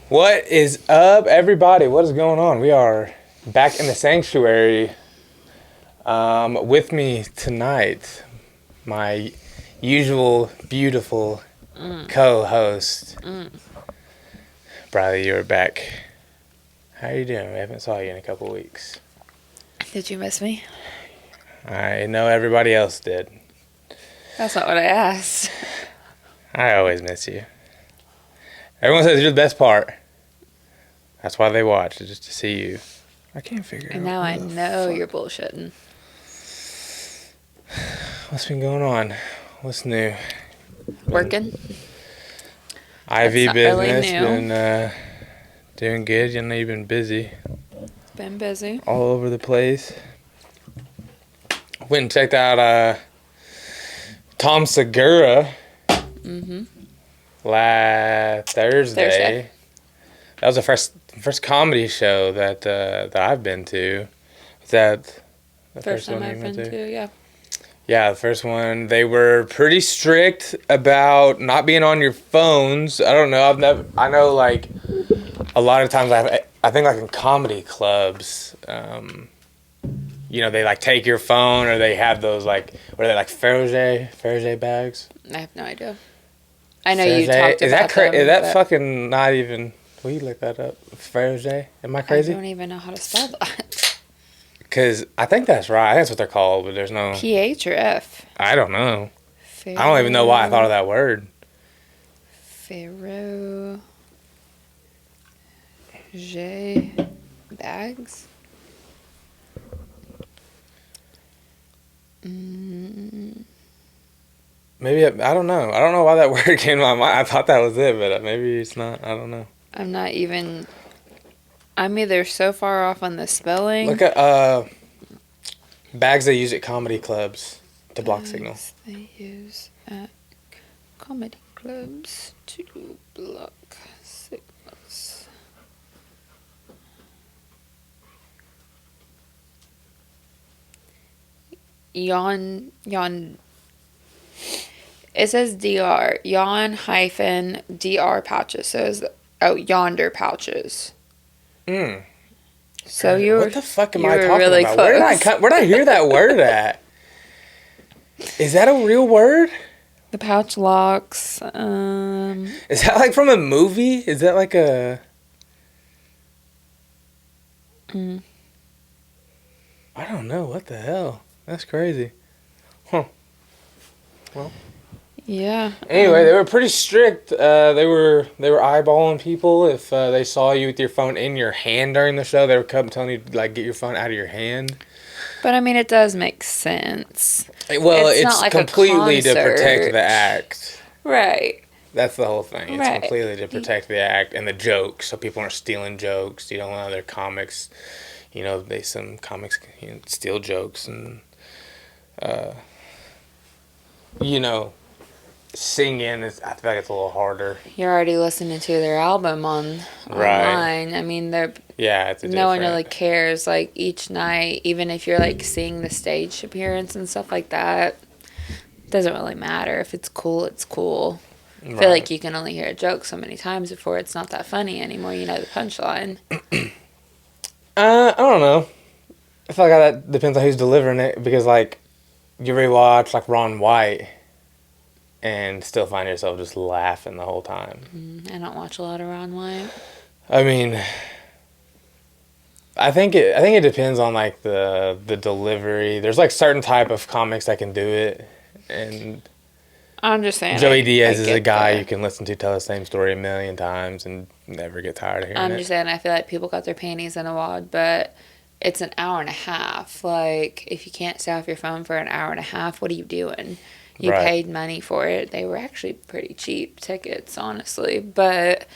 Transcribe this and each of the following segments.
What is up, everybody? What is going on? We are back in the sanctuary. With me tonight, my usual beautiful co-host, Briley. You're back. How are you doing? We haven't saw you in a couple weeks. Did you miss me? I know everybody else did. That's not what I asked. I always miss you. Everyone says you're the best part. That's why they watch, just to see you. I can't figure And out. now I know you're bullshitting. What's been going on? What's new? Working? IV not really business, new. been doing good. You know, you've been busy. Been busy. All over the place. Went and checked out Tom Segura last Thursday. That was the first comedy show that I've been to. Is that the First time one I've you went been to, yeah. Yeah, the first one. They were pretty strict about not being on your phones. I don't know. I know, like, a lot of times I think, like, in comedy clubs, you know, they, like, take your phone, or they have those, like, what are they, like, Fabergé bags? I have no idea. I know you talked Is about them. Is that fucking not even... Will you look that up? Fabergé? Am I crazy? I don't even know how to spell that. Because I think that's right. I think that's what they're called, but there's no... PH or F? I don't know. I don't even know why I thought of that word. Fabergé bags? Maybe, I don't know. I don't know why that word came to my mind. I thought that was it, but maybe it's not. I don't know. I'm either so far off on the spelling. Look at bags they use at comedy clubs to block signal. They use at comedy clubs to block signals. It says DR. Yawn-DR pouches. Yonder pouches. So you were... What the fuck am I talking really about? close. Where did I hear that word at? Is that a real word? The pouch locks. Is that like from a movie? Is that like a... I don't know. What the hell? That's crazy. Huh. Well... Yeah. Anyway, they were pretty strict. They were eyeballing people if they saw you with your phone in your hand during the show. They were telling you to, like, get your phone out of your hand. But I mean, it does make sense. Well, it's not like completely a to protect concert. the act. Right. That's the whole thing. It's Right. completely to protect the act and the jokes, so people aren't stealing jokes. You know, other comics, you know, some comics steal jokes and, you know. Singing I feel like it's a little harder. You're already listening to their album online. I mean, no one really cares. Like, each night, even if you're like seeing the stage appearance and stuff like that, it doesn't really matter. If it's cool, it's cool. Right. I feel like you can only hear a joke so many times before it's not that funny anymore. You know the punchline. I don't know. I feel like that depends on who's delivering it, because, like, you rewatch, like, Ron White and still find yourself just laughing the whole time. I don't watch a lot of Ron White. I mean, I think it depends on, like, the delivery. There's, like, certain type of comics that can do it, and I'm just saying. Joey Diaz is a guy you can listen to tell the same story a million times and never get tired of hearing it. I'm just saying, I feel like people got their panties in a wad, but it's an hour and a half. Like, if you can't stay off your phone for an hour and a half, what are you doing? You paid money for it. They were actually pretty cheap tickets, honestly. But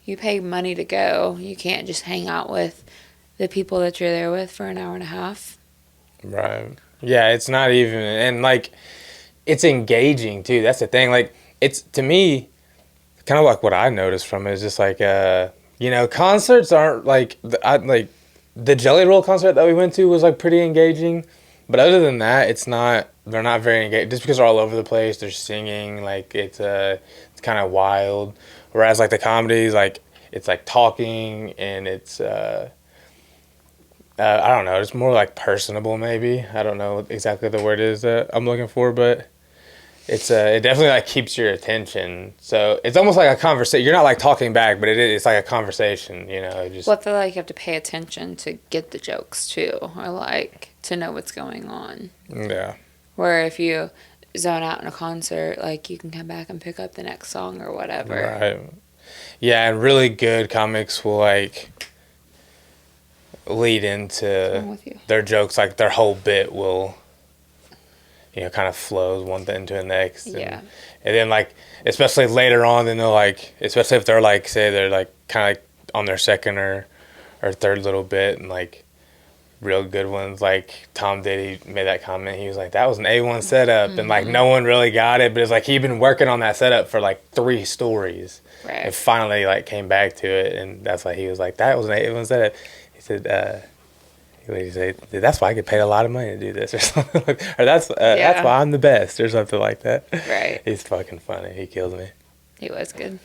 you paid money to go. You can't just hang out with the people that you're there with for an hour and a half. Right. Yeah, it's not even... And, like, it's engaging, too. That's the thing. Like, it's, to me, kind of like what I noticed from it is just, like, you know, concerts aren't, like... the Jelly Roll concert that we went to was, like, pretty engaging. But other than that, it's not... They're not very engaged. Just because they're all over the place, they're singing, like, it's kind of wild. Whereas, like, the comedies, like, it's like talking, and it's I don't know, it's more like personable maybe. I don't know exactly the word is that I'm looking for, but it's it definitely like keeps your attention. So it's almost like a conversation. You're not like talking back, but it's like a conversation, you know. Just Well, I feel like you have to pay attention to get the jokes too, or like to know what's going on. yeah. Where if you zone out in a concert, like you can come back and pick up the next song or whatever. Right. Yeah, and really good comics will like lead I'm into with you. their jokes. Like their whole bit will, you know, kind of flows one thing into the next. Yeah. And then like, especially later on, then they'll like, especially if they're like, say they're like kind of like on their second or third little bit, and like real good ones, like Tom Diddy made that comment. He was like, that was an A1 setup. And like no one really got it, but it's like he'd been working on that setup for like 3 stories. Right. And finally like came back to it, and that's why he was like, that was an A1 setup. He said, that's why I get paid a lot of money to do this, or something or that's why I'm the best, or something like that. Right. He's fucking funny. He kills me. He was good.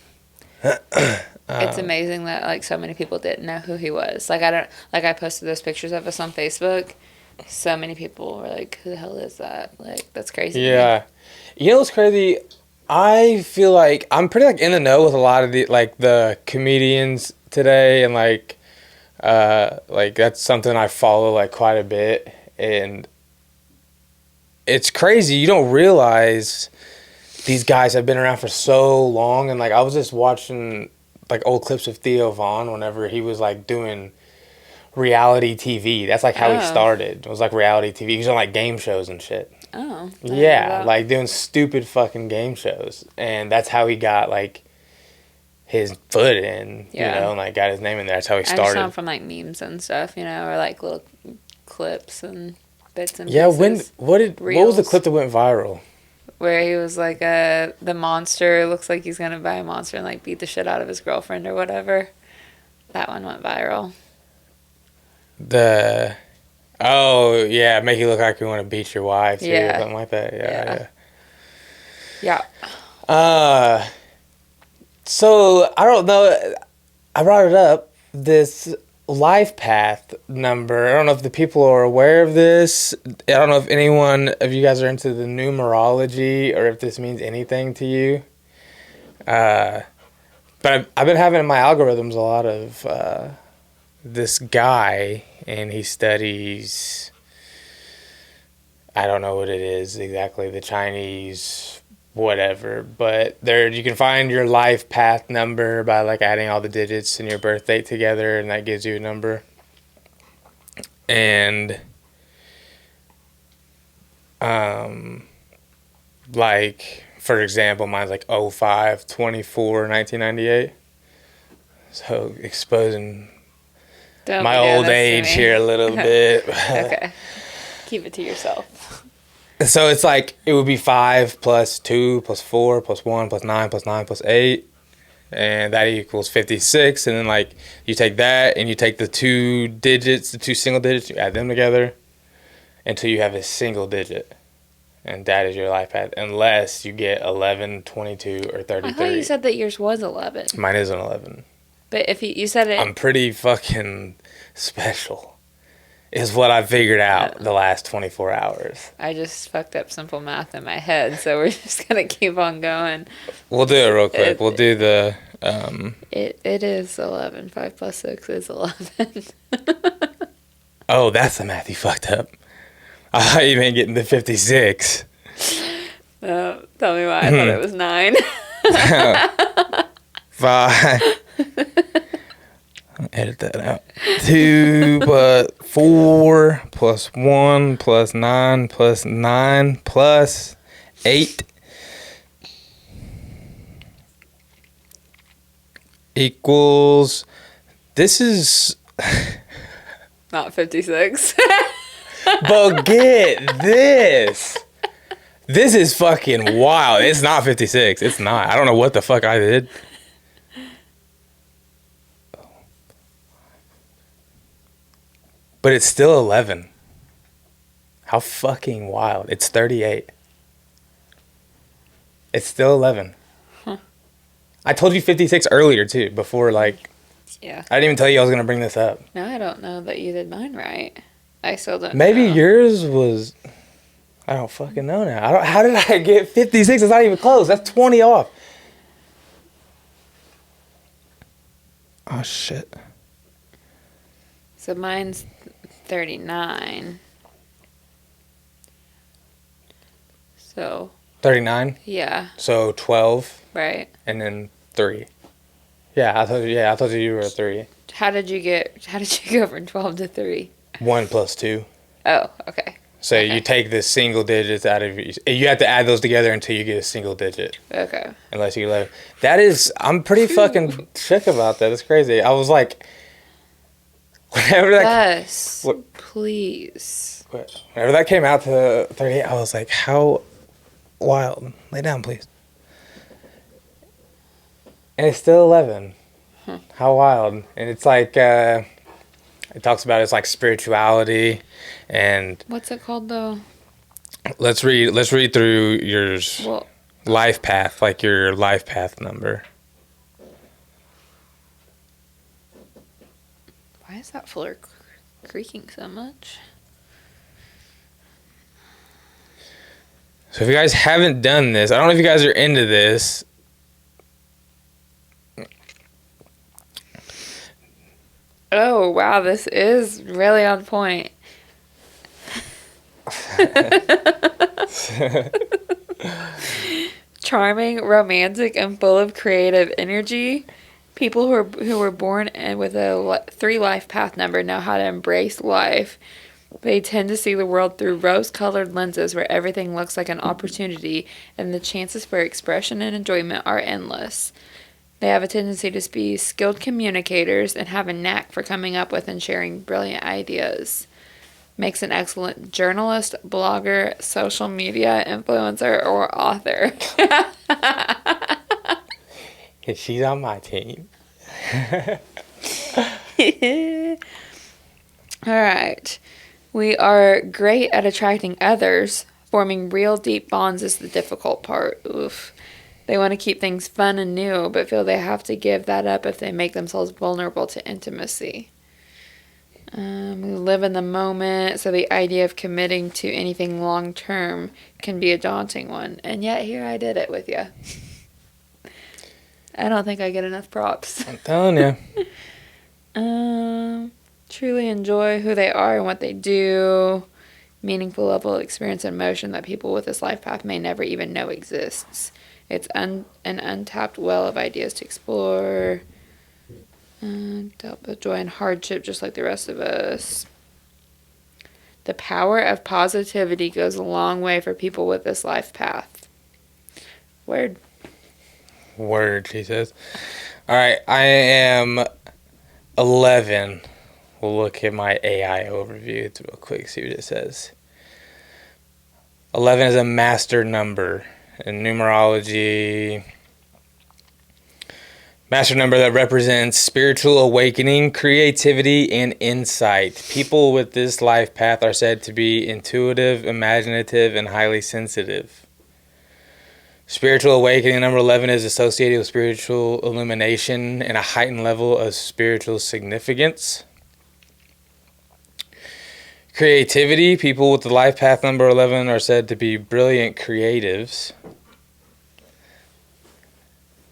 It's amazing that like so many people didn't know who he was. Like I posted those pictures of us on Facebook. So many people were like, "Who the hell is that?" Like that's crazy. Yeah, you know what's crazy? I feel like I'm pretty like in the know with a lot of the comedians today, and like that's something I follow like quite a bit, and it's crazy. You don't realize these guys have been around for so long, and like I was just watching like old clips of Theo Von whenever he was like doing reality TV. That's like how he started. It was like reality TV. He was on like game shows and shit. Oh. Yeah, like doing stupid fucking game shows, and that's how he got like his foot in, you know, and like got his name in there. That's how he started. I just saw him from like memes and stuff, you know, or like little clips and bits and yeah, pieces. What was the clip that went viral? Where he was like the monster looks like he's gonna buy a monster and like beat the shit out of his girlfriend or whatever. That one went viral. Oh yeah, make you look like you want to beat your wife too, or something like that. Yeah. So I don't know. I brought it up, this life path number. I don't know if the people are aware of this. I don't know if anyone of you guys are into the numerology, or if this means anything to you. But I've been having in my algorithms a lot of this guy, and he studies, I don't know what it is exactly, the Chinese whatever, but there you can find your life path number by like adding all the digits and your birth date together, and that gives you a number. And like for example, mine's like 05/24/1998. So exposing my old age here a little bit. Okay. Keep it to yourself. So it's like, it would be 5 plus 2 plus 4 plus 1 plus 9 plus 9 plus 8. And that equals 56. And then like you take that and you take the 2 digits, the 2 single digits, you add them together until you have a single digit. And that is your life path, unless you get 11, 22, or 33. I thought you said that yours was 11. Mine is an 11. But if you said it... I'm pretty fucking special, is what I figured out the last 24 hours. I just fucked up simple math in my head, so we're just going to keep on going. We'll do it real quick. We'll do the... It is 11. 5 plus 6 is 11. Oh, that's the math you fucked up. I thought you meant getting the 56. Tell me why I thought it was 9. 5. Edit that out. 2 plus 4 plus 1 plus 9 plus 9 plus 8 equals... This is... Not 56. But get this. This is fucking wild. It's not 56. It's not. I don't know what the fuck I did. But it's still 11. How fucking wild. It's 38. It's still 11. Huh. I told you 56 earlier, too, before, like, Yeah. I didn't even tell you I was going to bring this up. No, I don't know that you did mine right. I still don't Maybe know. yours was... I don't fucking know now. How did I get 56? It's not even close. That's 20 off. Oh, shit. So mine's 39. So... 39? Yeah. So 12. Right. And then 3. Yeah, I told you were a 3. How did you go from 12 to 3? 1 plus 2. Oh, okay. So Okay. you take the single digits out of each. You have to add those together until you get a single digit. Okay. Unless you get 11. That is, I'm pretty fucking shook about that. It's crazy. I was like, whenever that. Yes. Please. Whenever that came out to 38, I was like, how wild. Lay down, please. And it's still 11. How wild. And it's like, it talks about it's like spirituality and... What's it called, though? Let's read through yours. Well, Life path, like your life path number. why is that floor creaking so much? So if you guys haven't done this, I don't know if you guys are into this. Oh, wow, this is really on point. Charming, romantic, and full of creative energy. People who were born with a 3 life path number know how to embrace life. They tend to see the world through rose-colored lenses where everything looks like an opportunity and the chances for expression and enjoyment are endless. They have a tendency to be skilled communicators and have a knack for coming up with and sharing brilliant ideas. Makes an excellent journalist, blogger, social media influencer, or author. She's on my team. All right. We are great at attracting others. Forming real deep bonds is the difficult part. Oof. They want to keep things fun and new, but feel they have to give that up if they make themselves vulnerable to intimacy. We live in the moment, so the idea of committing to anything long term can be a daunting one. And yet here I did it with you. I don't think I get enough props. I'm telling you. Truly enjoy who they are and what they do. Meaningful level of experience and emotion that people with this life path may never even know exists. It's an untapped well of ideas to explore. Dealt with joy and hardship just like the rest of us. The power of positivity goes a long way for people with this life path. Word, she says. All right, I am 11. We'll look at my AI overview. It's real quick, see what it says. 11 is a master number in numerology. Master number that represents spiritual awakening, creativity, and insight. People with this life path are said to be intuitive, imaginative, and highly sensitive. Spiritual awakening, number 11, is associated with spiritual illumination and a heightened level of spiritual significance. Creativity, people with the life path number 11 are said to be brilliant creatives.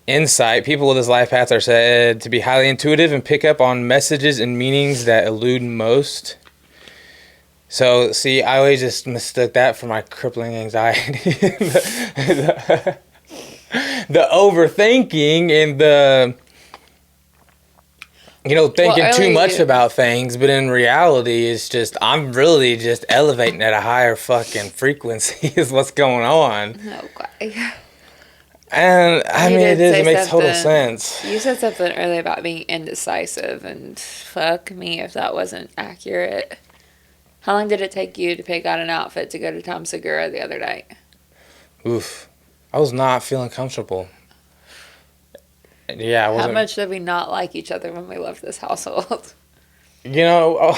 Insight, people with this life path are said to be highly intuitive and pick up on messages and meanings that elude most. So, see, I always just mistook that for my crippling anxiety. the overthinking and the, thinking too much about things. But in reality, it's just, I'm really just elevating at a higher fucking frequency is what's going on. Okay. And, it makes total sense. You said something earlier about being indecisive, and fuck me if that wasn't accurate. How long did it take you to pick out an outfit to go to Tom Segura the other night? Oof. I was not feeling comfortable. Yeah, I wasn't. How much did we not like each other when we left this household? I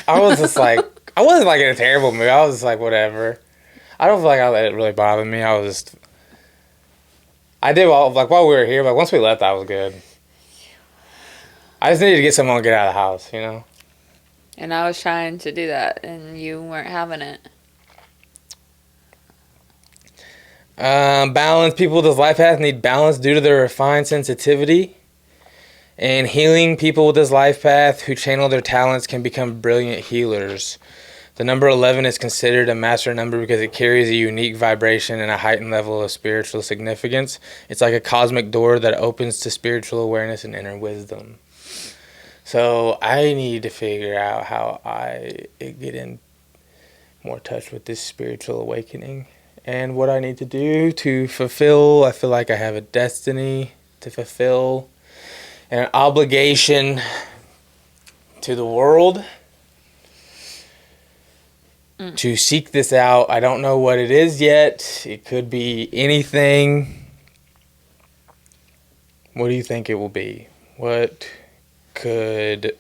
was just like, I wasn't like in a terrible mood. I was just like, whatever. I don't feel like I let it really bother me. I did while we were here, but once we left, I was good. I just needed to get someone to get out of the house, you know? And I was trying to do that, and you weren't having it. Balance. People with this life path need balance due to their refined sensitivity. And healing. People with this life path who channel their talents can become brilliant healers. The number 11 is considered a master number because it carries a unique vibration and a heightened level of spiritual significance. It's like a cosmic door that opens to spiritual awareness and inner wisdom. So I need to figure out how I get in more touch with this spiritual awakening and what I need to do to fulfill. I feel like I have a destiny to fulfill and an obligation to the world to seek this out. I don't know what it is yet. It could be anything. What do you think it will be? What could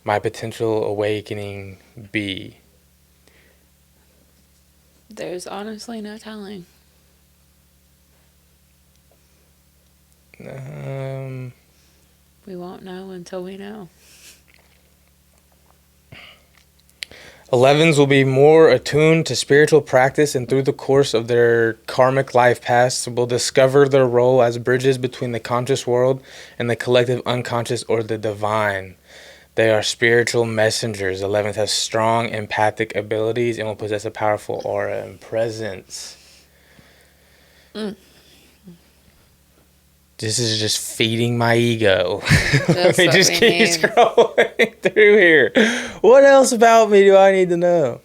my potential awakening be? There's honestly no telling. We won't know until we know. 11s will be more attuned to spiritual practice, and through the course of their karmic life paths will discover their role as bridges between the conscious world and the collective unconscious or the divine. They are spiritual messengers. 11s have strong empathic abilities and will possess a powerful aura and presence. This is just feeding my ego. Let me just keep scrolling through here. What else about me do I need to know?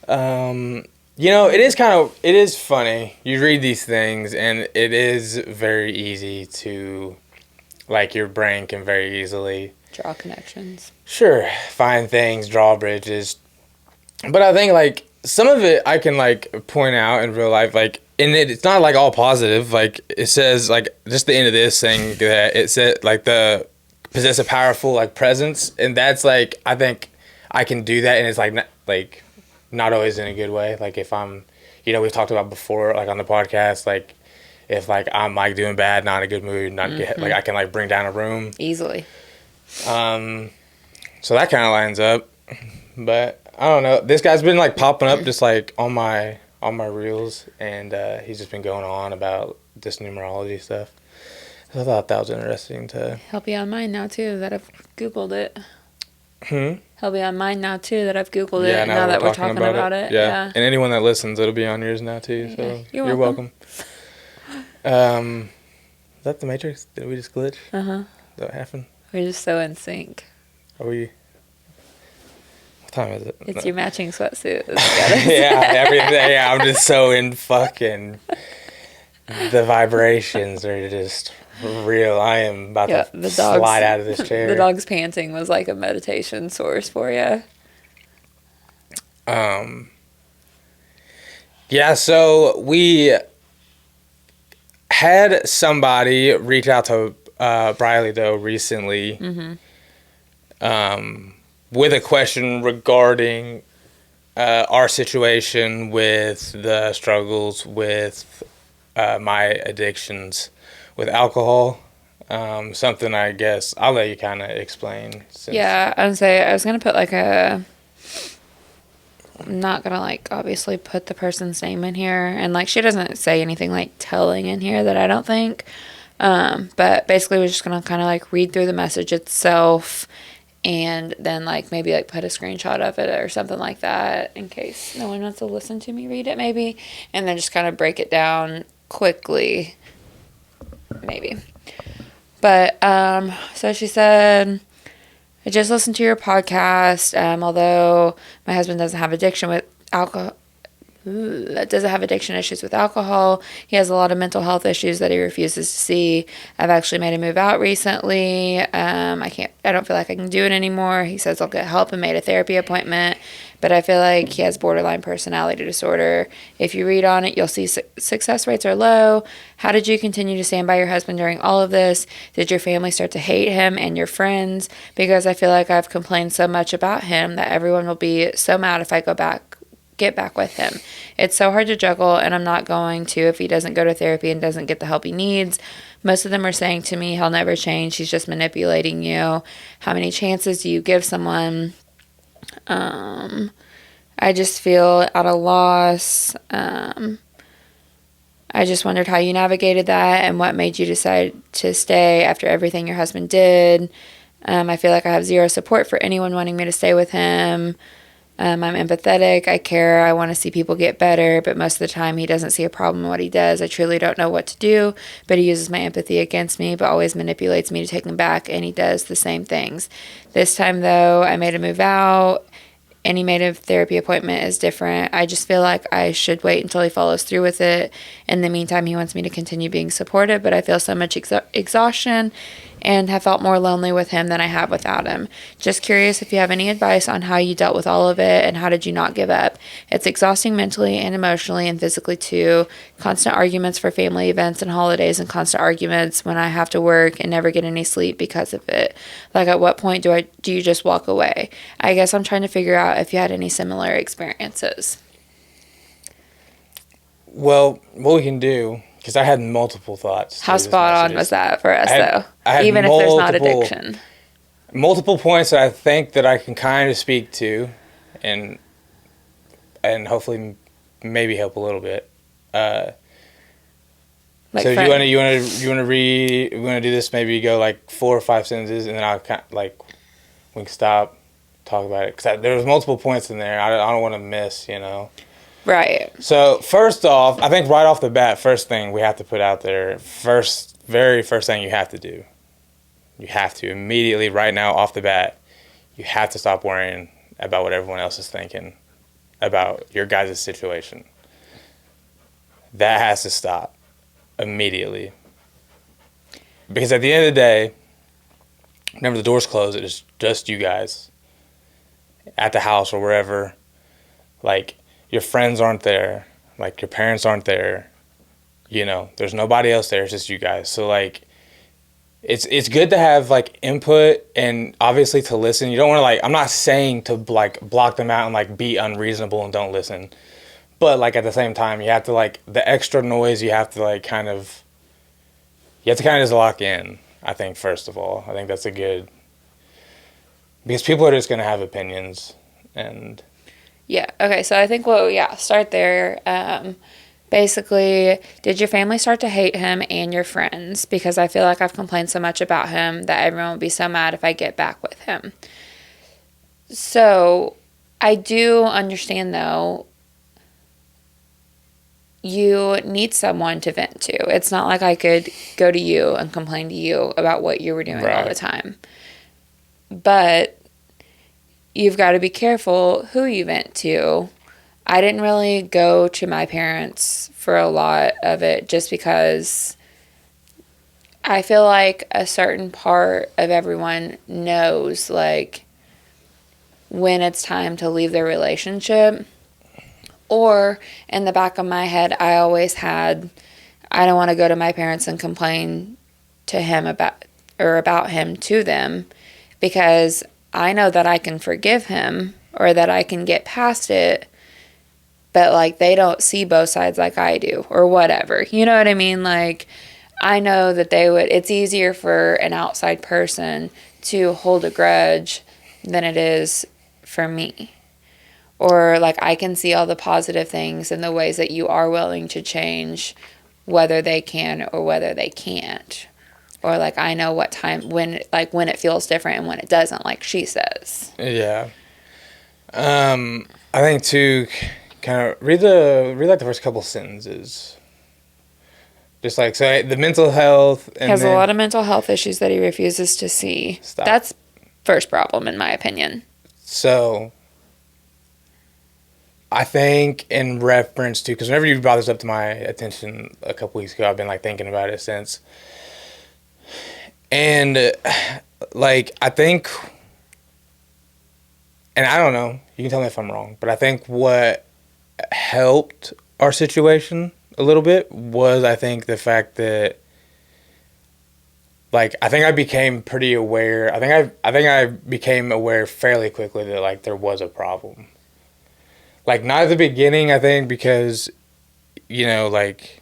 You know, it is funny. You read these things and it is very easy to, like, your brain can very easily draw connections. Sure, find things, draw bridges. But I think, like, some of it I can, like, point out in real life, like, and it's not like all positive. Like it says, like just the end of this thing that it said, like the possess a powerful like presence, and that's like I think I can do that, and it's like not always in a good way. Like if I'm, you know, we've talked about before, like on the podcast, like if like I'm like doing bad, not in a good mood, not get, like I can like bring down a room easily. So that kind of lines up, but I don't know. This guy's been like popping up just like on my reels, and he's just been going on about this numerology stuff. So I thought that was interesting to... He'll be on mine now too that I've Googled it. He'll be on mine now too that I've Googled it now that we're talking about it. Yeah. And anyone that listens, it'll be on yours now too, so you're welcome. Is that the Matrix? Did we just glitch? Is that what happened? We're just so in sync. Are we... What time is it? It's your matching sweatsuit. Everything. Yeah, I'm just so in fucking... The vibrations are just real. I am about to slide out of this chair. The dog's panting was like a meditation source for you. Yeah, so we had somebody reach out to Briley, though, recently with a question regarding our situation with the struggles with my addictions with alcohol. Something I guess I'll let you kind of explain. Yeah, I would say I was going to put like I'm not going to like obviously put the person's name in here, and like she doesn't say anything like telling in here that I don't think. But basically we're just going to kind of like read through the message itself and then like maybe like put a screenshot of it or something like that in case no one wants to listen to me read it maybe, and then just kind of break it down quickly maybe. But so she said, I just listened to your podcast. Although my husband doesn't have addiction issues with alcohol, he has a lot of mental health issues that he refuses to see. I've actually made him move out recently. I don't feel like I can do it anymore. He says I'll get help and made a therapy appointment, but I feel like he has borderline personality disorder. If you read on it, you'll see success rates are low. How did you continue to stand by your husband during all of this? Did your family start to hate him and your friends? Because I feel like I've complained so much about him that everyone will be so mad if I go back get back with him. It's so hard to juggle, and I'm not going to if he doesn't go to therapy and doesn't get the help he needs. Most of them are saying to me, he'll never change. He's just manipulating you. How many chances do you give someone? I just feel at a loss. I just wondered how you navigated that and what made you decide to stay after everything your husband did. I feel like I have zero support for anyone wanting me to stay with him. I'm empathetic. I care. I want to see people get better, but most of the time he doesn't see a problem in what he does. I truly don't know what to do, but he uses my empathy against me, but always manipulates me to take him back, and he does the same things. This time, though, I made him move out. Any made a therapy appointment is different. I just feel like I should wait until he follows through with it. In the meantime, he wants me to continue being supportive, but I feel so much exhaustion and have felt more lonely with him than I have without him. Just curious if you have any advice on how you dealt with all of it and how did you not give up. It's exhausting mentally and emotionally and physically too. Constant arguments for family events and holidays and constant arguments when I have to work and never get any sleep because of it. Like, at what point do you just walk away? I guess I'm trying to figure out if you had any similar experiences. Well, what we can do, because I had multiple thoughts. How spot on was that for us, though? Even if there's not addiction. Multiple points that I think that I can kind of speak to, and hopefully maybe help a little bit. So you want to do this? Maybe go like 4 or 5 sentences, and then I'll we can stop, talk about it, because there was multiple points in there. I don't want to miss, Right. So first off, I think right off the bat, first thing we have to put out there, very first thing you have to do, you have to immediately, right now, off the bat, you have to stop worrying about what everyone else is thinking about your guys' situation. That has to stop immediately. Because at the end of the day, whenever the doors close, it is just you guys at the house or wherever. Like, your friends aren't there, like your parents aren't there, there's nobody else there, it's just you guys. So like, it's good to have like input and obviously to listen. You don't want to I'm not saying to like block them out and like be unreasonable and don't listen, but like at the same time, you have to like the extra noise, you have to kind of just lock in. I think first of all, I think that's because people are just going to have opinions. And yeah. Okay. So I think start there. Basically, did your family start to hate him and your friends? Because I feel like I've complained so much about him that everyone would be so mad if I get back with him. So I do understand, though, you need someone to vent to. It's not like I could go to you and complain to you about what you were doing all the time. But you've got to be careful who you vent to. I didn't really go to my parents for a lot of it just because I feel like a certain part of everyone knows, like, when it's time to leave their relationship. Or in the back of my head, I always had, I don't want to go to my parents and complain to him about him to them, because I know that I can forgive him or that I can get past it, but like they don't see both sides like I do or whatever. You know what I mean? Like, I know that it's easier for an outside person to hold a grudge than it is for me. Or like I can see all the positive things and the ways that you are willing to change, whether they can or whether they can't. Or like I know what time when it feels different and when it doesn't, like she says. Yeah. I think too, kind of read like the first couple sentences. Just like say the mental health. He has a lot of mental health issues that he refuses to see. Stop. That's first problem in my opinion. So I think in reference to, because whenever you brought this up to my attention a couple weeks ago, I've been like thinking about it since. And like I think, and I don't know, you can tell me if I'm wrong, but I think what helped our situation a little bit was, I think, the fact that, like, I think I became pretty aware. I think I became aware fairly quickly that like there was a problem. like not at the beginning, I think, because, like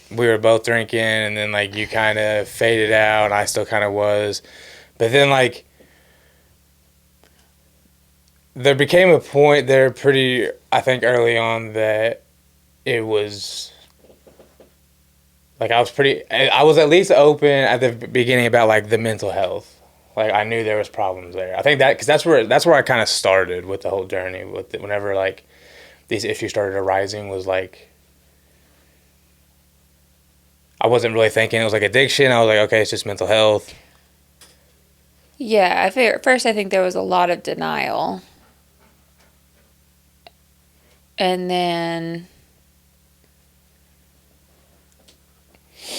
we were both drinking, and then like you kind of faded out, and I still kind of was. But then like there became a point there pretty, I think, early on that it was like I was at least open at the beginning about like the mental health. Like I knew there was problems there. I think that because that's where I kind of started with the whole journey. Whenever like these issues started arising, was like I wasn't really thinking it was like addiction. I was like, okay, it's just mental health. Yeah, at first I think there was a lot of denial. And then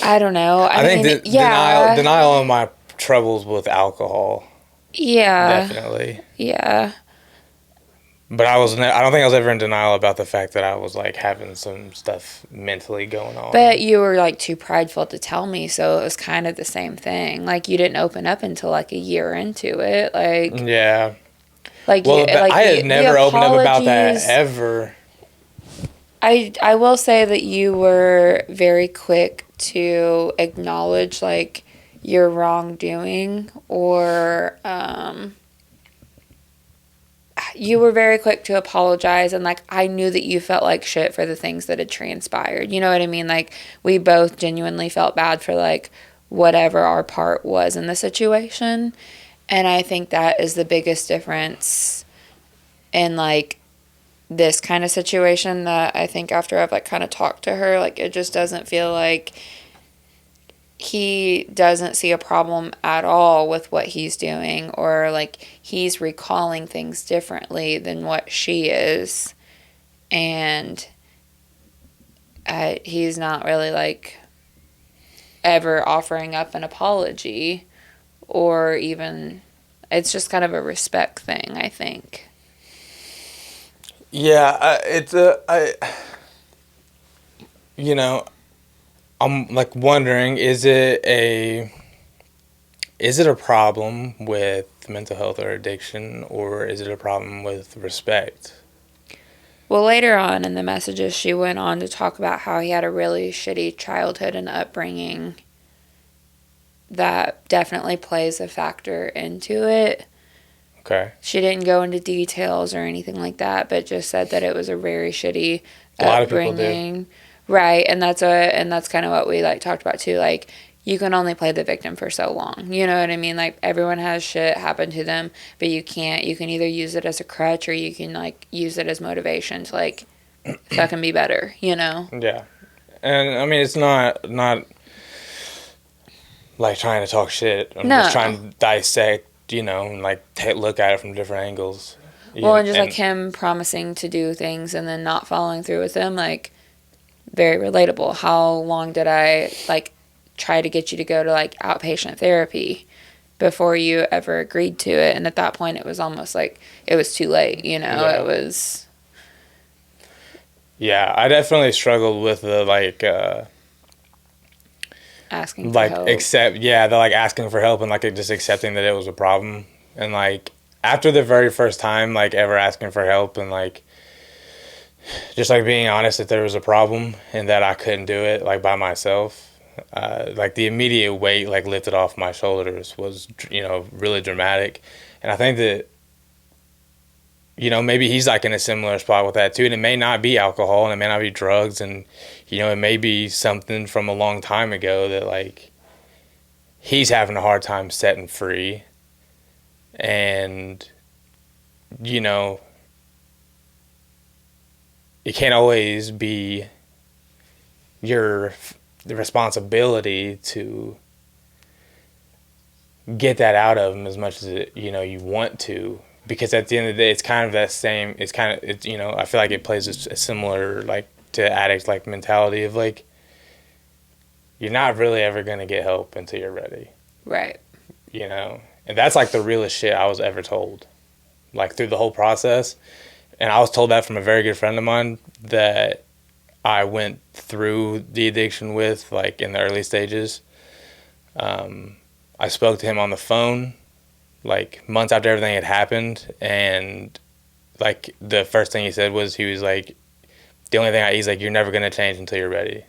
I don't know. I mean, think yeah. denial on my troubles with alcohol, Yeah. definitely. Yeah. But I don't think I was ever in denial about the fact that I was like having some stuff mentally going on. But you were like too prideful to tell me, so it was kind of the same thing. Like you didn't open up until like a year into it. Like yeah. like Well, like I had never opened up about that apologies. ever. I will say that you were very quick to acknowledge like your wrongdoing, or you were very quick to apologize, and like I knew that you felt like shit for the things that had transpired. You know what I mean? Like we both genuinely felt bad for like whatever our part was in the situation. And I think that is the biggest difference in like this kind of situation, that I think after I've like kind of talked to her, like it just doesn't feel like he doesn't see a problem at all with what he's doing, or like he's recalling things differently than what she is. And he's not really like ever offering up an apology, or even, it's just kind of a respect thing, I think. Yeah, I'm like wondering, is it a problem with mental health or addiction, or is it a problem with respect? Well, later on in the messages, she went on to talk about how he had a really shitty childhood and upbringing that definitely plays a factor into it. Okay. She didn't go into details or anything like that, but just said that it was a very shitty A lot of people upbringing. Right, and that's kind of what we like talked about too. Like you can only play the victim for so long. You know what I mean? Like everyone has shit happen to them, but you can't. You can either use it as a crutch, or you can like use it as motivation to like fucking be better. You know? Yeah, and I mean it's not like trying to talk shit. I'm No. just trying to dissect, and like look at it from different angles. Well, and just like him promising to do things and then not following through with them, like very relatable. How long did I like try to get you to go to like outpatient therapy before you ever agreed to it? And at that point, it was almost like it was too late. Yeah. It was. Yeah, I definitely struggled with the like. Asking for like help. the like asking for help, and like just accepting that it was a problem, and like after the very first time like ever asking for help, and like just like being honest that there was a problem and that I couldn't do it like by myself, like the immediate weight like lifted off my shoulders was really dramatic. And I think that maybe he's like in a similar spot with that too, and it may not be alcohol, and it may not be drugs, and it may be something from a long time ago that like he's having a hard time setting free. And it can't always be the responsibility to get that out of him as much as you want to, because at the end of the day it's kind of that same, I feel like it plays a similar like to addict like mentality of like you're not really ever going to get help until you're ready. Right. And that's like the realest shit I was ever told, like through the whole process. And I was told that from a very good friend of mine that I went through the addiction with, like in the early stages. I spoke to him on the phone like months after everything had happened, and like the first thing he said was he was like, the only thing he's like, you're never gonna change until you're ready.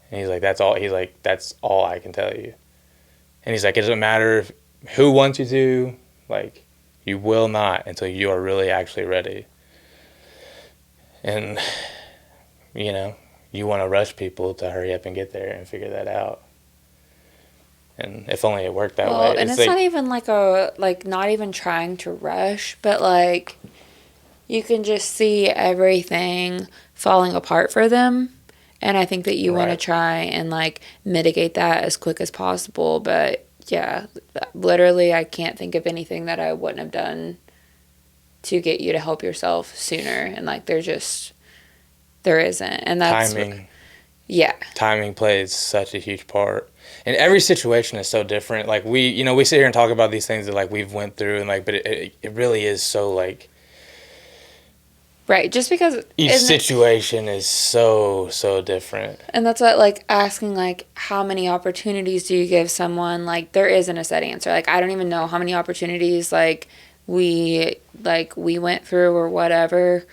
And he's like, that's all. He's like, that's all I can tell you. And he's like, it doesn't matter who wants you to, like, you will not until you are really actually ready. And, you know, you want to rush people to hurry up and get there and figure that out. And if only it worked that way. And it's like, not even not even trying to rush, but like, you can just see everything falling apart for them. And I think that you want to try and like mitigate that as quick as possible. But yeah, literally, I can't think of anything that I wouldn't have done to get you to help yourself sooner. And like, there isn't. And that's timing. Yeah. Timing plays such a huge part. And every situation is so different. Like we sit here and talk about these things that like we've went through and like, but it really is so like. Right, just because each situation is so different. And that's what, like, asking, like, how many opportunities do you give someone? Like, there isn't a set answer. Like, I don't even know how many opportunities, like, we went through or whatever.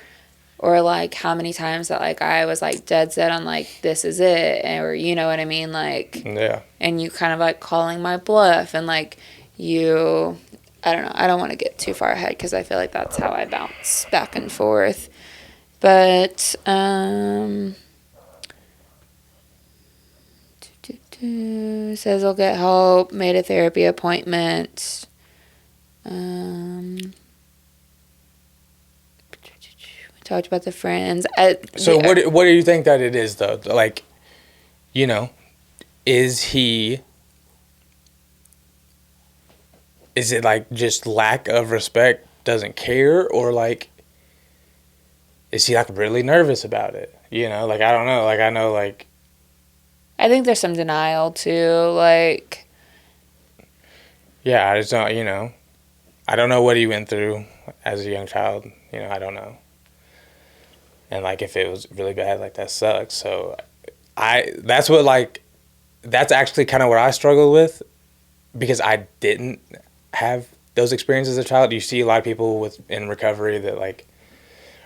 Or, like, how many times that, like, I was, like, dead set on, like, this is it. Or, you know what I mean? Like, yeah. And you kind of, like, calling my bluff. And, like, I don't know. I don't want to get too far ahead because I feel like that's how I bounce back and forth. But, says he'll get help, made a therapy appointment. We talked about the friends. So what do you think that it is, though? Like, you know, is it like just lack of respect, doesn't care, or like is he like really nervous about it? You know, like I don't know. Like I know, like I think there's some denial too. Like, yeah, I just don't. You know, I don't know what he went through as a young child. You know, I don't know. And like if it was really bad, like that sucks. So that's actually kind of what I struggle with because I didn't have those experiences as a child. You see a lot of people in recovery that like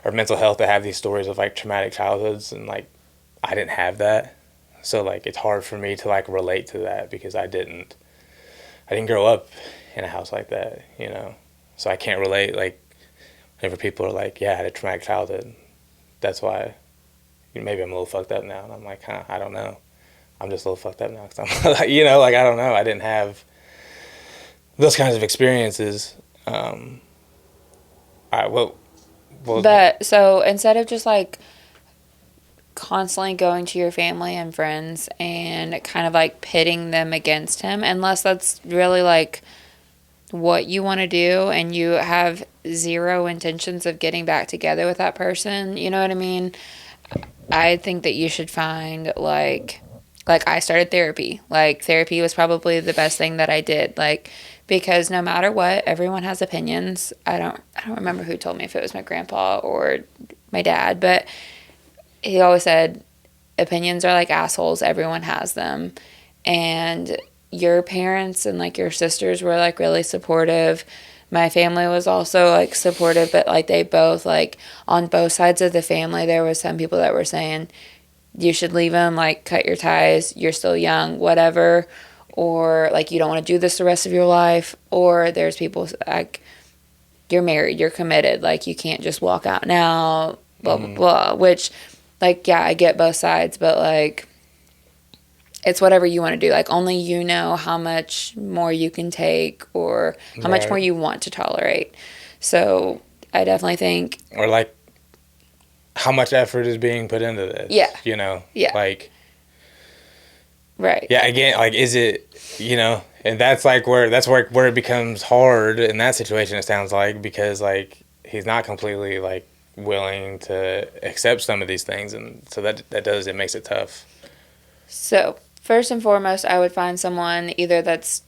or mental health that have these stories of like traumatic childhoods, and like I didn't have that, so like it's hard for me to like relate to that because I didn't grow up in a house like that, you know, so I can't relate. Like whenever people are like, yeah, I had a traumatic childhood, that's why maybe I'm a little fucked up now, and I'm like, I don't know, I'm just a little fucked up now because I'm like, you know, like I don't know, I didn't have those kinds of experiences. All right, well, but so instead of just like constantly going to your family and friends and kind of like pitting them against him, unless that's really like what you want to do and you have zero intentions of getting back together with that person, you know what I mean? I think that you should find like I started therapy. Like therapy was probably the best thing that I did. Like because no matter what, everyone has opinions. I don't remember who told me, if it was my grandpa or my dad, but he always said opinions are like assholes. Everyone has them. And your parents and like your sisters were like really supportive. My family was also like supportive, but like they both like on both sides of the family, there was some people that were saying you should leave him, like cut your ties, you're still young, whatever, or like you don't want to do this the rest of your life, or there's people like you're married, you're committed, like you can't just walk out now, blah blah blah, which like yeah, I get both sides, but like it's whatever you want to do. Like only you know how much more you can take or how much more you want to tolerate. So I definitely think, or like how much effort is being put into this. Yeah. You know? Yeah. Like, right. Yeah, again, like, is it, you know, and that's where it becomes hard in that situation, it sounds like, because, like, he's not completely, like, willing to accept some of these things, and so it makes it tough. So, first and foremost, I would find someone either that's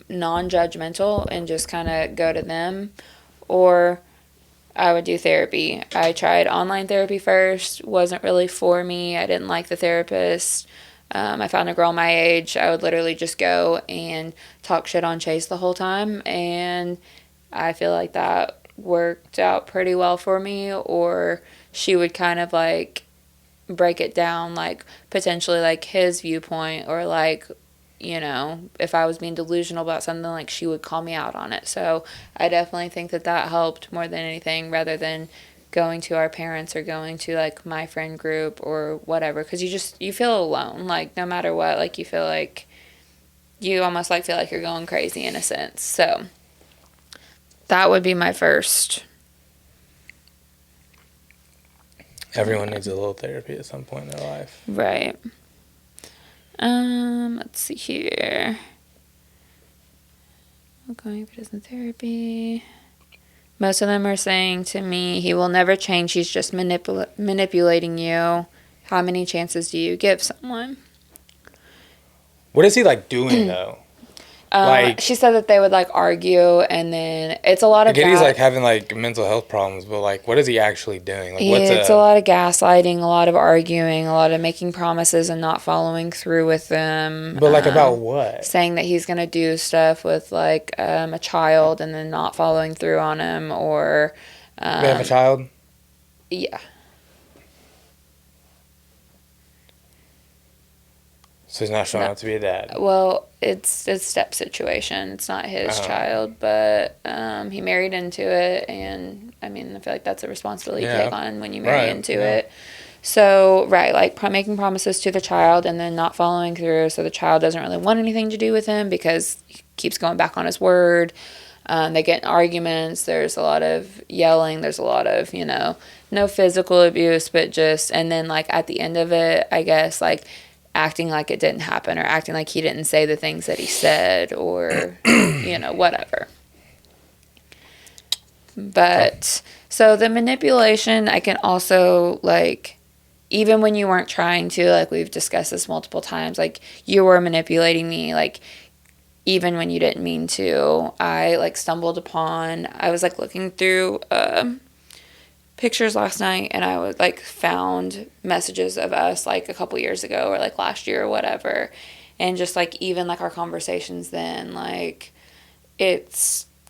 non-judgmental and just kind of go to them, or I would do therapy. I tried online therapy first, wasn't really for me. I didn't like the therapist. I found a girl my age. I would literally just go and talk shit on Chase the whole time, and I feel like that worked out pretty well for me, or she would kind of like break it down, like potentially like his viewpoint, or like, you know, if I was being delusional about something, like she would call me out on it. So I definitely think that that helped more than anything, rather than going to our parents or going to like my friend group or whatever, because you feel alone, like no matter what, like you feel like you almost like feel like you're going crazy in a sense. So that would be my first. Everyone needs a little therapy at some point in their life. Right. Let's see here. Going for doesn't therapy. Most of them are saying to me, he will never change. He's just manipulating you. How many chances do you give someone? What is he like doing though? Like, She said that they would like argue, and then it's a lot I of get he's like having like mental health problems, but like, what is he actually doing? Like, it's a lot of gaslighting, a lot of arguing, a lot of making promises and not following through with them. But like about what? Saying that he's gonna do stuff with like a child and then not following through on him, or They have a child? yeah. So he's not showing up to be a dad. Well, it's a step situation. It's not his child, but he married into it, and I mean, I feel like that's a responsibility you take on when you marry into it. So, like making promises to the child and then not following through, so the child doesn't really want anything to do with him because he keeps going back on his word. They get in arguments. There's a lot of yelling. There's a lot of, no physical abuse, but just, and then like at the end of it, I guess like acting like it didn't happen, or acting like he didn't say the things that he said, or, whatever. But, so the manipulation, I can also, like, even when you weren't trying to, like, we've discussed this multiple times, like, you were manipulating me, like, even when you didn't mean to. I, like, I was, like, looking through, pictures last night, and I was like found messages of us like a couple years ago, or like last year or whatever, and just like even like our conversations then, like it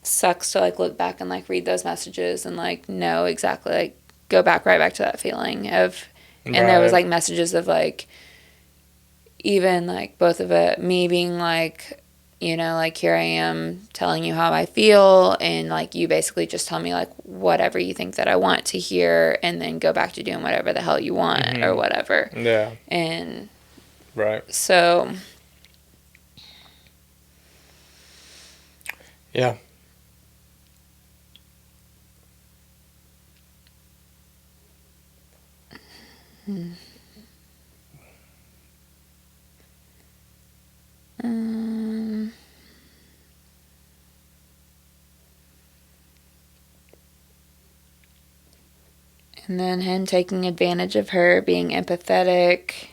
sucks to like look back and like read those messages and like know exactly, like go back right back to that feeling of, and there was like messages of like even like both of it, me being like, like here I am telling you how I feel, and like you basically just tell me like whatever you think that I want to hear, and then go back to doing whatever the hell you want, or whatever. Yeah. And so yeah. And then him taking advantage of her, being empathetic.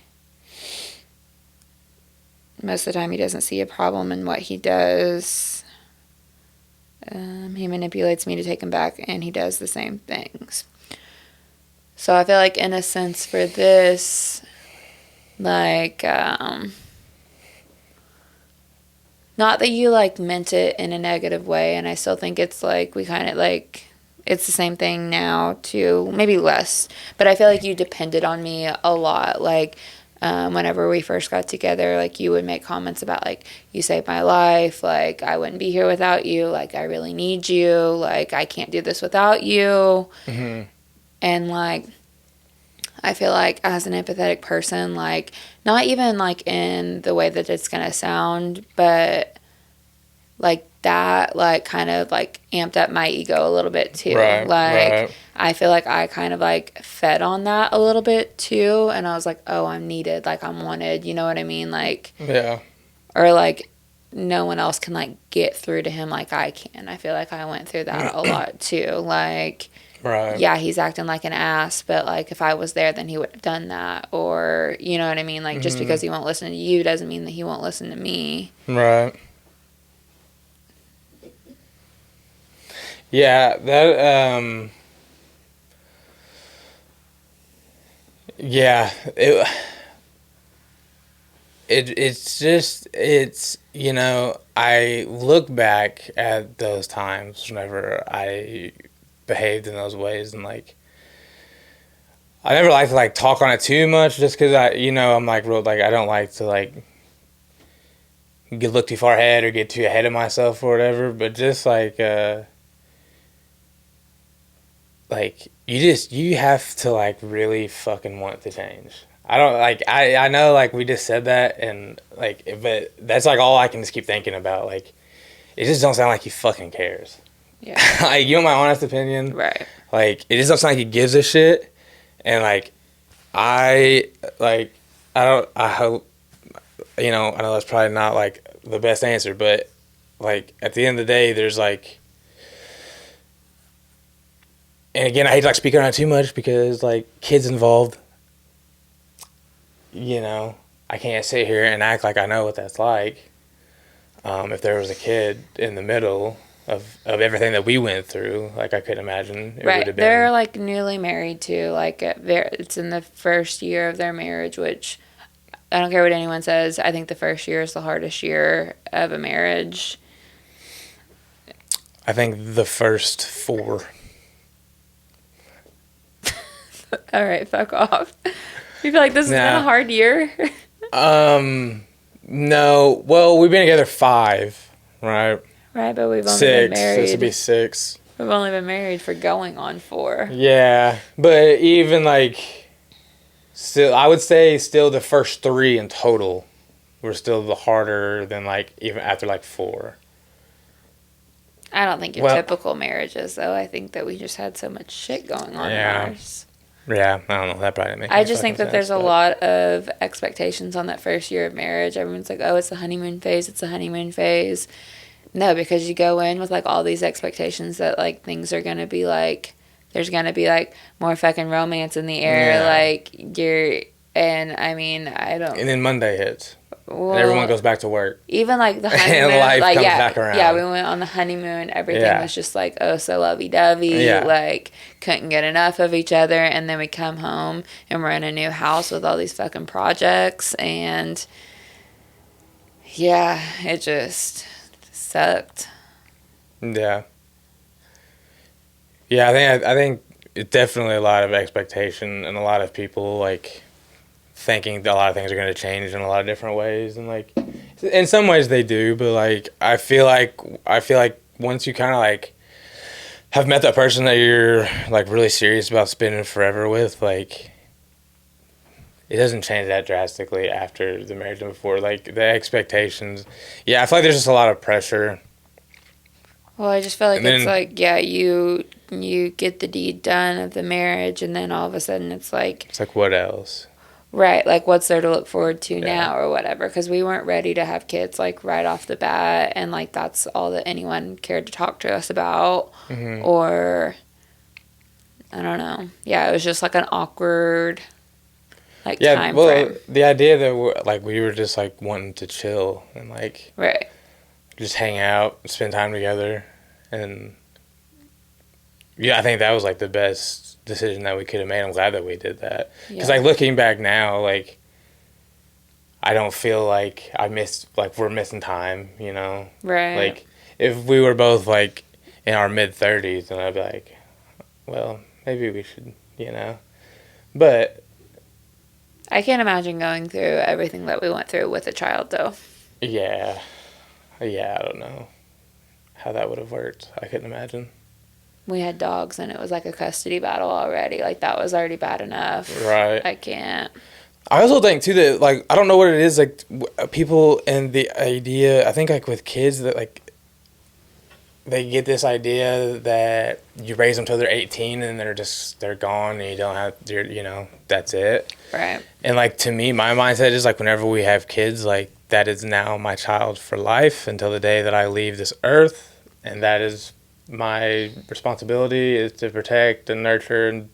Most of the time he doesn't see a problem in what he does. He manipulates me to take him back, and he does the same things. So I feel like in a sense for this, like, not that you like meant it in a negative way, and I still think it's like we kind of like, it's the same thing now too, maybe less, but I feel like you depended on me a lot. Like whenever we first got together, like you would make comments about like, you saved my life, like I wouldn't be here without you, like I really need you, like I can't do this without you. And like I feel like as an empathetic person, like not even like in the way that it's gonna sound, but like that like kind of like amped up my ego a little bit too. I feel like I kind of like fed on that a little bit too, and I was like, oh, I'm needed, like I'm wanted, you know what I mean? Like, or like no one else can like get through to him like I can. I feel like I went through that a lot too. Like, yeah, he's acting like an ass, but like if I was there, then he would have done that, or you know what I mean? Like just because he won't listen to you doesn't mean that he won't listen to me. Yeah, that yeah, it's I look back at those times whenever I behaved in those ways, and like I never like to like talk on it too much, just because I'm like real like I don't like to like look too far ahead or get too ahead of myself or whatever. But just like you have to like really fucking want to change. I don't like I know like we just said that and like but that's like all I can just keep thinking about. Like it just don't sound like he fucking cares. Yeah. Like you know my honest opinion. Right. Like it just don't sound like he gives a shit. And like I hope I know that's probably not like the best answer, but like at the end of the day there's like, and again I hate to like speak on it too much because like kids involved, I can't sit here and act like I know what that's like. If there was a kid in the middle of everything that we went through, like I could imagine it would have been. They're like newly married too. Like it's in the first year of their marriage, which I don't care what anyone says. I think the first year is the hardest year of a marriage. I think the first 4. All right, fuck off. You feel like this has been a hard year? No. Well, we've been together 5, right? Right, but we've only been married. This would be 6. We've only been married for going on 4. Yeah, but even like, still, I would say still the first 3 in total were still the harder than like even after like 4. I don't think your typical marriages though. I think that we just had so much shit going on in ours. Yeah, I don't know. That probably makes. I just think that there's a lot of expectations on that first year of marriage. Everyone's like, "Oh, it's the honeymoon phase. It's the honeymoon phase." No, because you go in with like all these expectations that like things are gonna be like, there's gonna be like more fucking romance in the air. Like and I mean, I don't. And then Monday hits. Well, and everyone goes back to work. Even like the honeymoon, and life comes back around. Yeah, we went on the honeymoon. Everything was just like, oh, so lovey-dovey. Yeah. Like, couldn't get enough of each other. And then we come home and we're in a new house with all these fucking projects. And yeah, it just sucked. Yeah. Yeah, I think it's definitely a lot of expectation and a lot of people like thinking a lot of things are going to change in a lot of different ways, and like in some ways they do, but like I feel like once you kind of like have met that person that you're like really serious about spending forever with, like it doesn't change that drastically after the marriage and before. Like the expectations, I feel like there's just a lot of pressure. Well, I just feel like it's like, you get the deed done of the marriage, and then all of a sudden it's like what else? Right, like what's there to look forward to now or whatever, because we weren't ready to have kids like right off the bat, and like that's all that anyone cared to talk to us about, or I don't know. Yeah, it was just like an awkward like time frame. The idea that we were just like wanting to chill and like just hang out, spend time together, and I think that was like the best decision that we could have made. I'm glad that we did that, because like looking back now, like I don't feel like we're missing time, right? Like if we were both like in our mid-30s, then I'd be like, well, maybe we should, but I can't imagine going through everything that we went through with a child though. I don't know how that would have worked. I couldn't imagine. We had dogs, and it was like a custody battle already. Like, that was already bad enough. Right. I can't. I also think, too, that, like, I don't know what it is, like, people and the idea, I think, like, with kids, that, like, they get this idea that you raise them till they're 18, and they're gone, and you don't have, that's it. Right. And, like, to me, my mindset is, like, whenever we have kids, like, that is now my child for life until the day that I leave this earth, and that is my responsibility is to protect and nurture and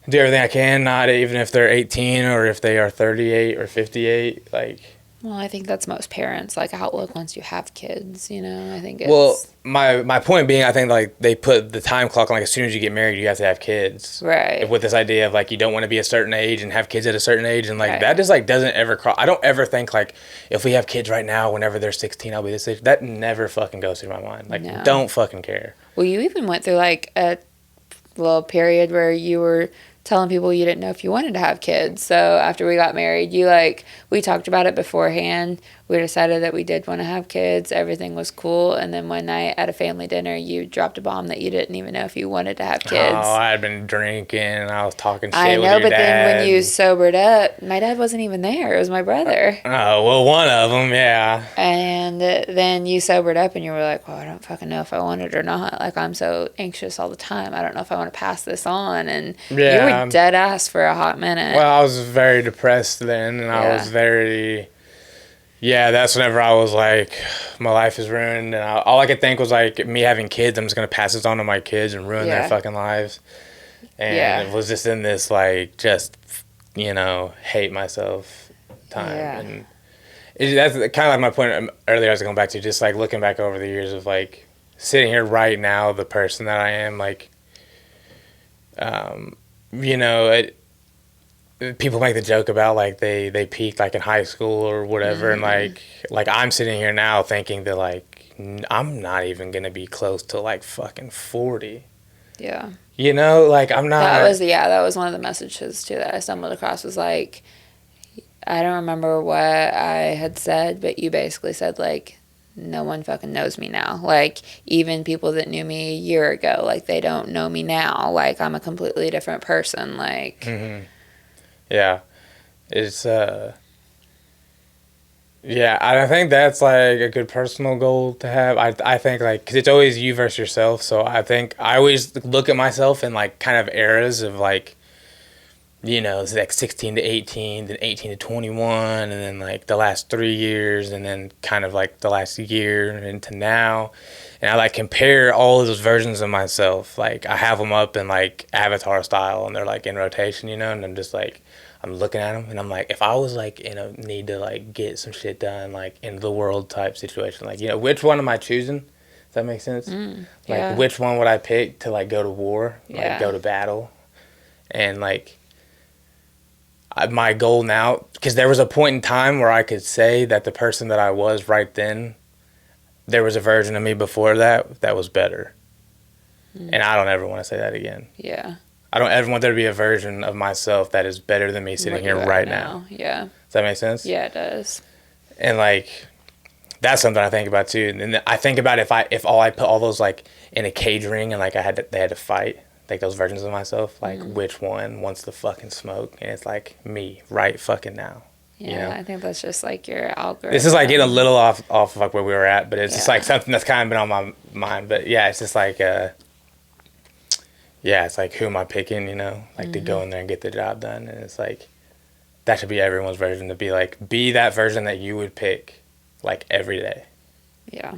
do everything I can, not even if they're 18 or if they are 38 or 58. Like, well, I think that's most parents' like outlook once you have kids. I think it's. Well, my point being, I think like they put the time clock on like as soon as you get married, you have to have kids. Right. With this idea of like you don't want to be a certain age and have kids at a certain age, and like that just like doesn't ever cross. I don't ever think like if we have kids right now, whenever they're 16, I'll be this age. That never fucking goes through my mind. Like, don't fucking care. Well, you even went through like a little period where you were telling people you didn't know if you wanted to have kids. So after we got married, we talked about it beforehand. We decided that we did want to have kids. Everything was cool. And then one night at a family dinner, you dropped a bomb that you didn't even know if you wanted to have kids. Oh, I had been drinking and I was talking shit I with know, your but dad. then when you sobered up, my dad wasn't even there. It was my brother. Oh, well, one of them, yeah. And then you sobered up and you were like, well, I don't fucking know if I want it or not. Like, I'm so anxious all the time. I don't know if I want to pass this on. And you were dead ass for a hot minute. Well, I was very depressed then, and I was very... Yeah, that's whenever I was like, my life is ruined. And all I could think was like, me having kids, I'm just going to pass this on to my kids and ruin their fucking lives. And it was just in this like, just, hate myself time. Yeah. And that's kind of like my point earlier I was going back to, just like looking back over the years of like sitting here right now, the person that I am, like, people make the joke about like they peaked like in high school or whatever, and like I'm sitting here now thinking that like I'm not even gonna be close to like fucking 40. Yeah. Like I'm not. That was one of the messages too that I stumbled across, was like, I don't remember what I had said, but you basically said like, no one fucking knows me now. Like, even people that knew me a year ago, like they don't know me now. Like, I'm a completely different person. Like. Mm-hmm. Yeah, it's yeah, I think that's like a good personal goal to have. I think like, because it's always you versus yourself, so I think I always look at myself in like kind of eras of like, it's like 16 to 18, then 18 to 21, and then like the last 3 years, and then kind of like the last year into now. And I like compare all of those versions of myself. Like I have them up in like avatar style, and they're like in rotation, and I'm just like, I'm looking at them and I'm like, if I was like in a need to like get some shit done, like in the world type situation, like, which one am I choosing? Does that make sense? Like, which one would I pick to like go to war, like go to battle? And like, my goal now, because there was a point in time where I could say that the person that I was right then, there was a version of me before that was better. And I don't ever want to say that again. Yeah. I don't ever want there to be a version of myself that is better than me sitting here right now. Yeah. Does that make sense? Yeah, it does. And like, that's something I think about too. And I think about if I put all those like in a cage ring and like they had to fight, like those versions of myself, like which one wants the fucking smoke? And it's like me right fucking now. Yeah, I think that's just like your algorithm. This is like getting a little off of like where we were at, but it's just like something that's kind of been on my mind. But yeah, it's just like it's like, who am I picking, like to go in there and get the job done. And it's like, that should be everyone's version, to be that version that you would pick like every day. Yeah.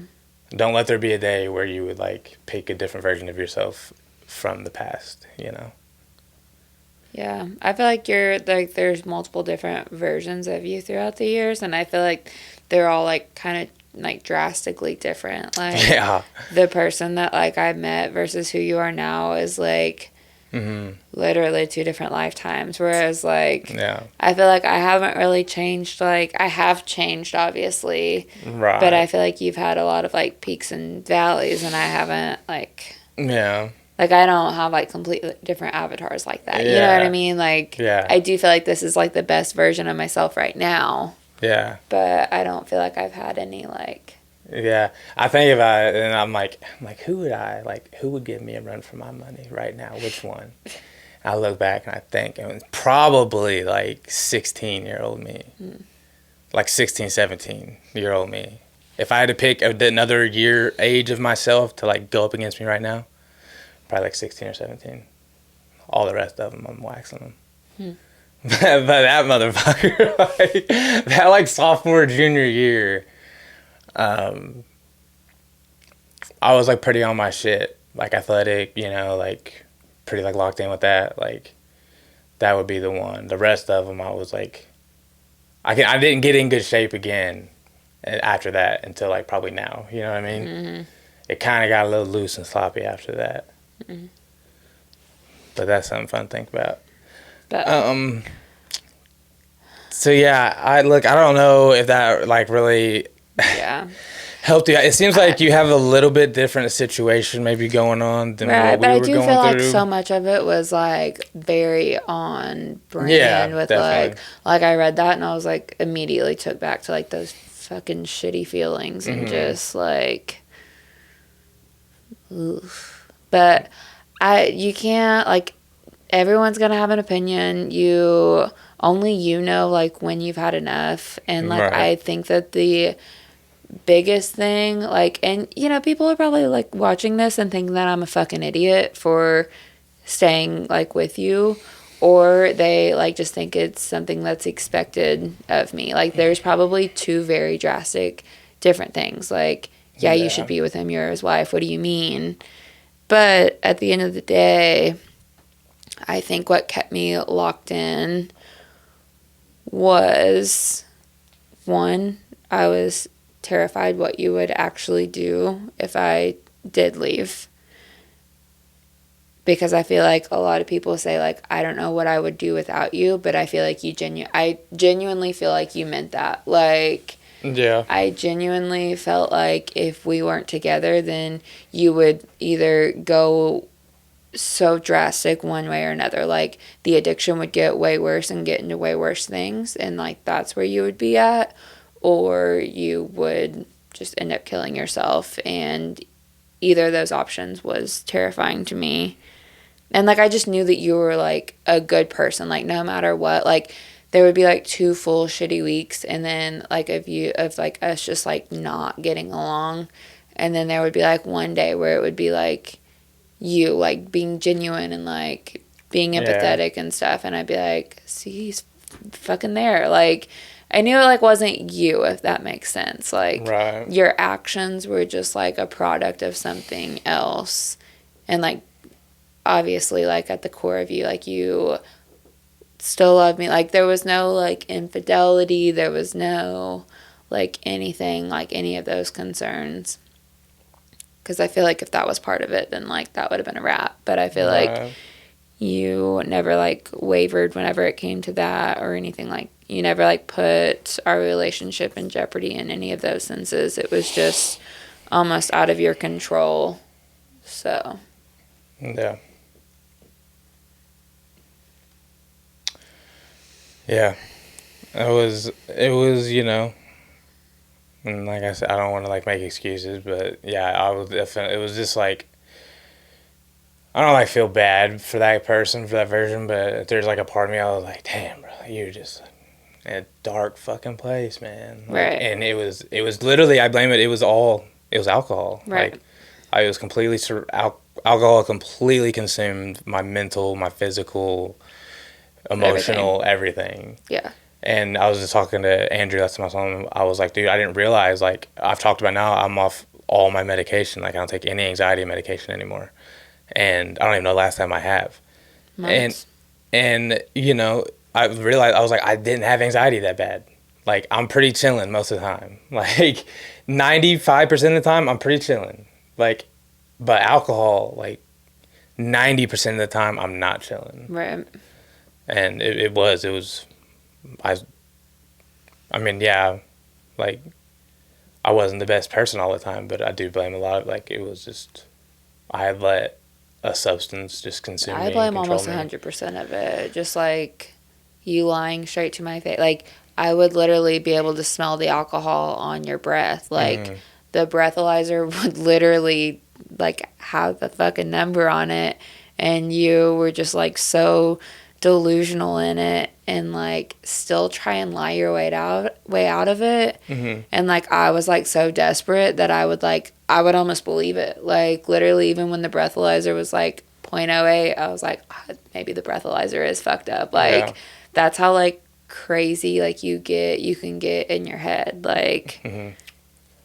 Don't let there be a day where you would like pick a different version of yourself from the past, Yeah. I feel like there's multiple different versions of you throughout the years. And I feel like they're all like kind of like drastically different. Like the person that like I met versus who you are now is like literally 2 different lifetimes. Whereas like I feel like I haven't really changed. Like I have changed obviously, right? But I feel like you've had a lot of like peaks and valleys, and I haven't like like I don't have like completely different avatars like that. You know what I mean? Like I do feel like this is like the best version of myself right now. Yeah. But I don't feel like I've had any like. Yeah, I think about it and I'm like, who would give me a run for my money right now? Which one? I look back and I think it was probably like 16-year-old me, like 16, 17-year-old me. If I had to pick another age of myself to like go up against me right now, probably like 16 or 17. All the rest of them, I'm waxing them. But that motherfucker, that like sophomore, junior year, I was like pretty on my shit, like athletic, like pretty like locked in with that. Like that would be the one. The rest of them, I was like, I didn't get in good shape again after that until like probably now. You know what I mean? It kind of got a little loose and sloppy after that. But that's something fun to think about. So yeah, I don't know if that like really helped you. It seems like you have a little bit different situation maybe going on than Right, what but we I were do feel going like through. so much of it was like very on brand Yeah, with definitely. like I read that and I was like immediately took back to like those fucking shitty feelings and just like oof. But you can't like everyone's gonna have an opinion. Only you know like when you've had enough and like Right. I think that the biggest thing like and people are probably like watching this and thinking that I'm a fucking idiot for staying like with you or they like just think it's something that's expected of me. Like there's probably two very drastic different things. Like yeah, you should Yeah. be with him, you're his wife. What do you mean? But at the end of the day, I think what kept me locked in was one, I was terrified what you would actually do if I did leave. Because I feel like a lot of people say like I don't know what I would do without you, but I feel like I genuinely feel like you meant that. Like Yeah. I genuinely felt like if we weren't together then you would either go so drastic one way or another. Like the addiction would get way worse and get into way worse things and like that's where you would be at or you would just end up killing yourself and either of those options was terrifying to me. And like I just knew that you were like a good person like no matter what like there would be like 2 full shitty weeks and then like of like us just like not getting along and then there would be like one day where it would be like you like being genuine and like being Yeah. empathetic and stuff and I'd be like see he's fucking there like I knew it like wasn't you if that makes sense like Right. your actions were just like a product of something else and like obviously like at the core of you like you still love me like there was no like infidelity there was no like anything like any of those concerns because I feel like if that was part of it then like that would have been a wrap but I feel like Right. you never like wavered whenever it came to that or anything like you never like put our relationship in jeopardy in any of those senses it was just almost out of your control so Yeah. Yeah. It was, and like I said, I don't want to like make excuses, but yeah, I was definitely, it was just like, I don't like feel bad for that person, for that version, but there's like a part of me, I was like, damn, bro, you're just in a dark fucking place, man. Like, right and it was literally, I blame it, it was alcohol. right Like, I was completely, alcohol completely consumed my mental, my physical, everything emotional, everything. yeah And I was just talking to Andrew, that's my son. I was like, dude, I didn't realize, like, I've talked about now, I'm off all my medication. Like, I don't take any anxiety medication anymore. And I don't even know the last time I have. And, months and I realized, I was like, I didn't have anxiety that bad. Like, I'm pretty chilling most of the time. Like, 95% of the time, I'm pretty chilling. Like, but alcohol, like, 90% of the time, I'm not chilling. right And it was, I I mean, yeah, like I wasn't the best person all the time, but I do blame a lot of like it was just I had let a substance just consume I me and blame control almost me. 100% of it. Just like you lying straight to my face. Like, I would literally be able to smell the alcohol on your breath. Like, Mm-hmm. the breathalyzer would literally, like, have the fucking number on it. And you were just, like, so delusional in it and, like, still try and lie your way out of it. Mm-hmm. And, like, I was, like, so desperate that I would almost believe it. Like, literally, even when the breathalyzer was, like, zero point zero 0.08, I was like, "Ah, maybe the breathalyzer is fucked up." Yeah. Like, that's how, like, crazy, like, you can get in your head. Like, Mm-hmm.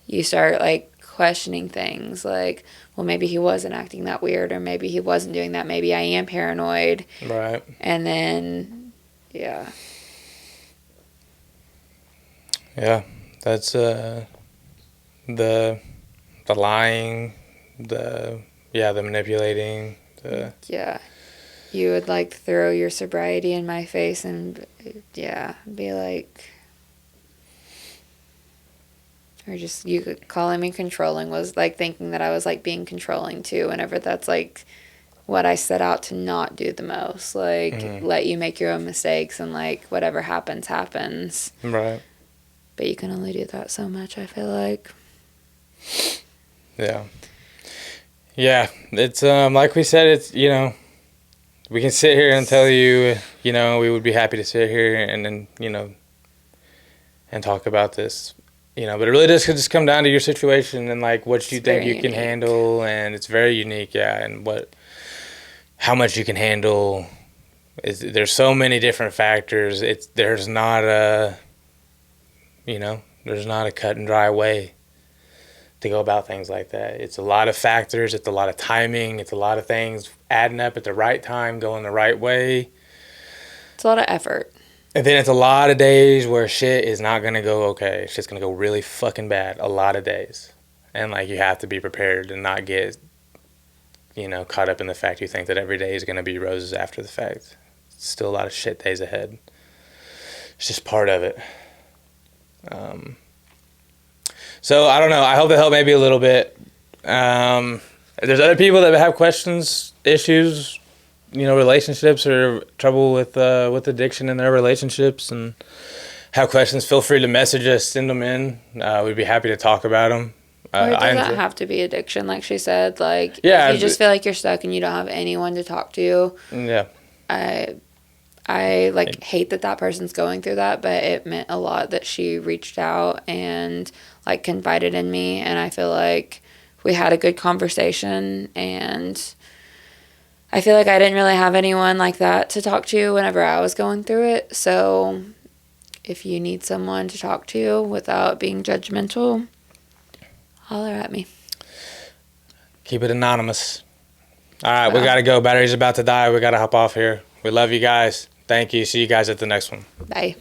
you start, like, questioning things. Like, well, maybe he wasn't acting that weird, or maybe he wasn't doing that. Maybe I am paranoid. Right. And then, yeah. Yeah. That's the lying, the manipulating, the Yeah. You would, like, throw your sobriety in my face and, yeah, be like, Or just you calling me controlling was like thinking that I was like being controlling too, whenever that's like what I set out to not do the most. Like, let you make your own mistakes and like whatever happens, happens. Right. But you can only do that so much, I feel like. Yeah. Yeah. It's, like we said, it's, you know, we can sit here and tell you, you know, we would be happy to sit here and then, you know, and talk about this, you know, but it really does just come down to your situation and like what you think you can handle, and it's very unique, yeah, and how much you can handle. There's so many different factors. There's not a cut and dry way to go about things like that. It's a lot of factors. It's a lot of timing. It's a lot of things adding up at the right time, going the right way. It's a lot of effort. And then it's a lot of days where shit is not going to go okay. Shit's going to go really fucking bad. A lot of days. And, like, you have to be prepared and not get, you know, caught up in the fact you think that every day is going to be roses after the fact. It's still a lot of shit days ahead. It's just part of it. So, I don't know. I hope it helped maybe a little bit. If there's other people that have questions, issues, you know, relationships or trouble with addiction in their relationships and have questions, feel free to message us, send them in. We'd be happy to talk about them. Or it doesn't have to be addiction, like she said. Like, yeah, if you just feel like you're stuck and you don't have anyone to talk to. Yeah. I like hate that person's going through that, but it meant a lot that she reached out and like confided in me, and I feel like we had a good conversation, and I feel like I didn't really have anyone like that to talk to whenever I was going through it. So if you need someone to talk to without being judgmental, holler at me. Keep it anonymous. All right, we got to go. Battery's about to die. We got to hop off here. We love you guys. Thank you. See you guys at the next one. Bye.